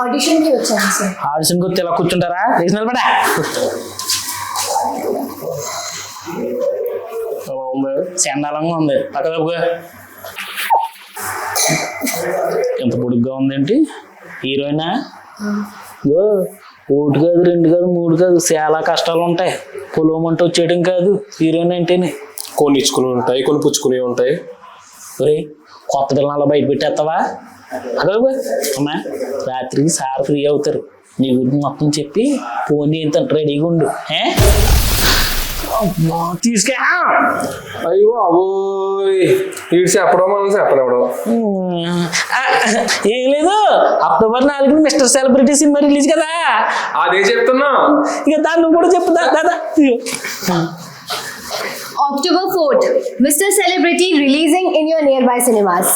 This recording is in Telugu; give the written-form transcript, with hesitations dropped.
ఆడిషన్ కి వచ్చాను సార్. ఆడిషన్ కూర్చో ఇలా కూర్చుంటారా? లేచి నిలబడా. చండాలంగా ఉంది. పక్కగా ఎంత పొడుగ్గా ఉందేంటి? హీరోయినా? ఒకటి కాదు, రెండు కాదు, మూడు కాదు, చాలా కష్టాలు ఉంటాయి. పొలవమంటే వచ్చేయడం కాదు హీరోయిన్ అంటేనే. కొన్ని ఇచ్చుకుని ఉంటాయి, కొన్ని పుచ్చుకుని ఉంటాయి. ఒరే కొత్త పిల్లలు బయట పెట్టేస్తావా? అదే అమ్మా, రాత్రికి సార్ ఫ్రీ అవుతారు. నీ గురించి మొత్తం చెప్పి ఫోన్ చేయించండి, రెడీగా ఉండు. తీసుకే. అయ్యో అబోయ్, వీడు చెప్పడం మనం చెప్పలేవడం. ఏం లేదు, October 4 mister celebrity cinema release కదా. అదే చెప్తున్నా, ఇక దాన్ని కూడా చెప్తా దాదా. October 4th, Mr. Celebrity releasing in your nearby cinemas.